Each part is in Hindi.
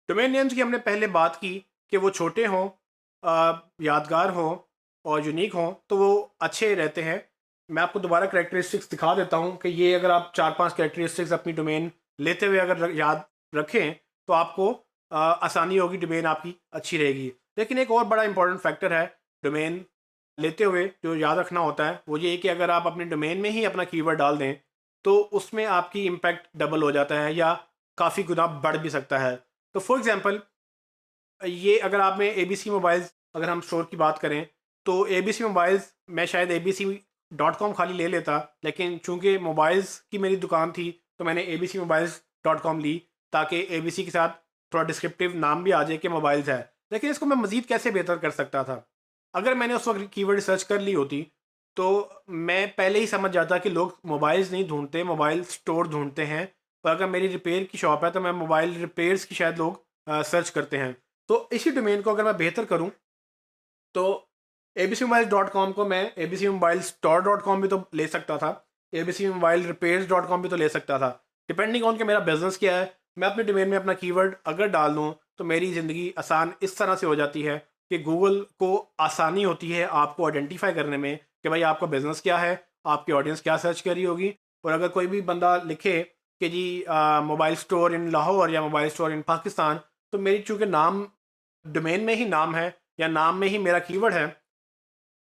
डोमेन नेम्स की हमने पहले बात की कि वो छोटे हों, यादगार हों और यूनिक हों तो वो अच्छे रहते हैं। मैं आपको दोबारा कैरेक्टरिस्टिक्स दिखा देता हूँ कि ये अगर आप 4-5 कैरेक्टरिस्टिक्स अपनी डोमेन लेते हुए अगर याद रखें तो आपको आसानी होगी, डोमेन आपकी अच्छी रहेगी। लेकिन एक और बड़ा इंपॉर्टेंट फैक्टर है डोमेन लेते हुए जो याद रखना होता है, वो ये कि अगर आप अपने डोमेन में ही अपना कीवर्ड डाल दें तो उसमें आपकी इम्पैक्ट डबल हो जाता है या काफ़ी गुना बढ़ भी सकता है। तो फॉर एग्जांपल, ये अगर आप में एबीसी मोबाइल्स, अगर हम स्टोर की बात करें तो एबीसी मोबाइल्स, मैं शायद abc.com खाली ले लेता, लेकिन चूंकि मोबाइल्स की मेरी दुकान थी तो मैंने abcmobiles.com ली ताकि एबीसी के साथ थोड़ा डिस्क्रिप्टिव नाम भी आ जाए कि मोबाइल्स है। लेकिन इसको मैं मज़ीद कैसे बेहतर कर सकता था? अगर मैंने उस वक्त कीवर्ड सर्च कर ली होती तो मैं पहले ही समझ जाता कि लोग मोबाइल्स नहीं ढूंढते, मोबाइल स्टोर ढूंढते हैं। पर अगर मेरी रिपेयर की शॉप है तो मैं मोबाइल रिपेयर्स की शायद लोग सर्च करते हैं। तो इसी डोमेन को अगर मैं बेहतर करूं तो abcmobiles.com को मैं abcmobilestore.com भी तो ले सकता था, abcmobilerepairs.com भी तो ले सकता था। डिपेंडिंग ऑन कि मेरा बिजनेस क्या है, मैं अपने डोमेन में अपना कीवर्ड अगर डाल दूँ तो मेरी ज़िंदगी आसान इस तरह से हो जाती है कि गूगल को आसानी होती है आपको आइडेंटिफाई करने में कि भाई आपका बिजनेस क्या है, आपकी ऑडियंस क्या सर्च कर रही होगी। और अगर कोई भी बंदा लिखे कि जी मोबाइल स्टोर इन लाहौर या मोबाइल स्टोर इन पाकिस्तान, तो मेरी चूँकि नाम डोमेन में ही नाम है या नाम में ही मेरा कीवर्ड है,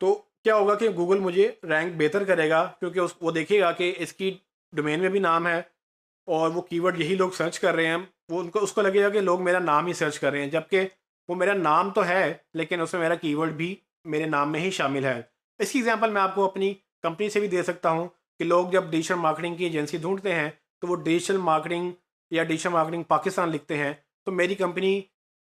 तो क्या होगा कि गूगल मुझे रैंक बेहतर करेगा क्योंकि उस वो देखेगा कि इसकी डोमेन में भी नाम है और वो कीवर्ड यही लोग सर्च कर रहे हैं। वो उनको उसको लगेगा कि लोग मेरा नाम ही सर्च कर रहे हैं, जबकि वो मेरा नाम तो है लेकिन उसमें मेरा कीवर्ड भी मेरे नाम में ही शामिल है। इसकी एग्जांपल मैं आपको अपनी कंपनी से भी दे सकता हूँ कि लोग जब डिजिटल मार्केटिंग की एजेंसी ढूंढते हैं तो वो डिजिटल मार्केटिंग या डिजिटल मार्केटिंग पाकिस्तान लिखते हैं। तो मेरी कंपनी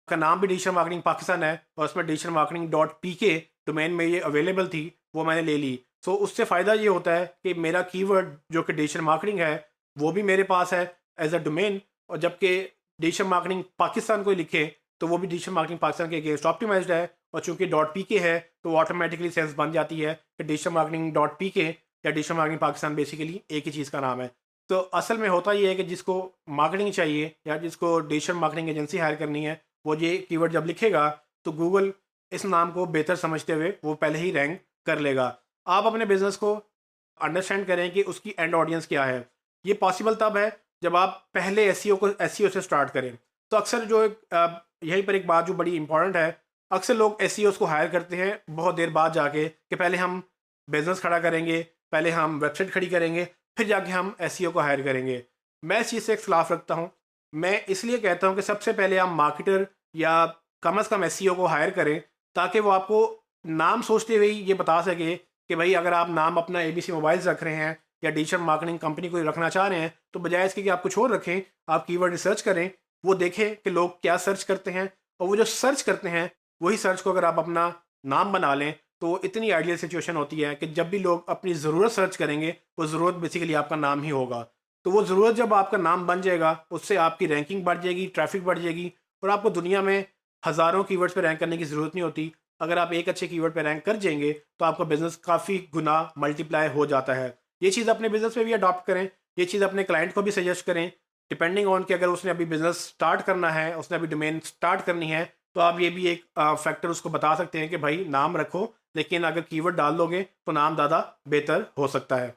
का नाम भी डिजिटल मार्केटिंग पाकिस्तान है और उसमें डिजिटल मार्केटिंग डॉट पी के डोमेन में ये अवेलेबल थी, वो मैंने ले ली। सो उससे फ़ायदा ये होता है कि मेरा कीवर्ड जो कि डिजिटल मार्केटिंग है वो भी मेरे पास है एज अ डोमेन, और जबकि डिजिटल मार्केटिंग पाकिस्तान को लिखे तो वो भी डिजिटल मार्केटिंग पाकिस्तान के अगेंस्ट ऑप्टिमाइज्ड है। और चूंकि डॉट पी के है तो ऑटोमेटिकली सेंस बन जाती है कि डिजिटल मार्केटिंग डॉट पी के या डिजिटल मार्केटिंग पाकिस्तान बेसिकली एक ही चीज़ का नाम है। तो असल में होता ये है कि जिसको मार्केटिंग चाहिए या जिसको डिजिटल मार्केटिंग एजेंसी हायर करनी है, वो ये कीवर्ड जब लिखेगा तो गूगल इस नाम को बेहतर समझते हुए वो पहले ही रैंक कर लेगा। आप अपने बिजनेस को अंडरस्टैंड करें कि उसकी एंड ऑडियंस क्या है। ये पॉसिबल तब है जब आप पहले एसईओ को एसईओ से स्टार्ट करें। तो अक्सर जो यहीं पर एक बात जो बड़ी इंपॉर्टेंट है, अक्सर लोग एसईओ को हायर करते हैं बहुत देर बाद जाके कि पहले हम बिजनेस खड़ा करेंगे, पहले हम वेबसाइट खड़ी करेंगे, फिर जाके हम एसईओ को हायर करेंगे। मैं इस चीज़ से इख्तलाफ रखता हूँ। मैं इसलिए कहता हूँ कि सबसे पहले आप मार्केटर या कम अज़ कम एसईओ को हायर करें ताकि वो आपको नाम सोचते हुए ही ये बता सके कि भाई अगर आप नाम अपना एबीसी मोबाइल्स रख रहे हैं या डिजिटल मार्केटिंग कंपनी को रखना चाह रहे हैं तो बजाय इसके कि आप कुछ और रखें, आप कीवर्ड रिसर्च करें, वो देखें कि लोग क्या सर्च करते हैं और वो जो सर्च करते हैं वही सर्च को अगर आप अपना नाम बना लें तो इतनी आइडियल सिचुएशन होती है कि जब भी लोग अपनी ज़रूरत सर्च करेंगे वो ज़रूरत बेसिकली आपका नाम ही होगा। तो वो ज़रूरत जब आपका नाम बन जाएगा उससे आपकी रैंकिंग बढ़ जाएगी, ट्रैफिक बढ़ जाएगी और आपको दुनिया में हज़ारों कीवर्ड्स पे रैंक करने की ज़रूरत नहीं होती। अगर आप एक अच्छे कीवर्ड पे रैंक कर जाएंगे तो आपका बिजनेस काफ़ी गुना मल्टीप्लाई हो जाता है। ये चीज़ अपने बिजनेस में भी अडॉप्ट करें, ये चीज़ अपने क्लाइंट को भी सजेस्ट करें। डिपेंडिंग ऑन कि अगर उसने अभी बिजनेस स्टार्ट करना है, उसने अभी डोमेन स्टार्ट करनी है, तो आप ये भी एक फैक्टर उसको बता सकते हैं कि भाई नाम रखो लेकिन अगर कीवर्ड डाल दोगे तो नाम ज़्यादा बेहतर हो सकता है।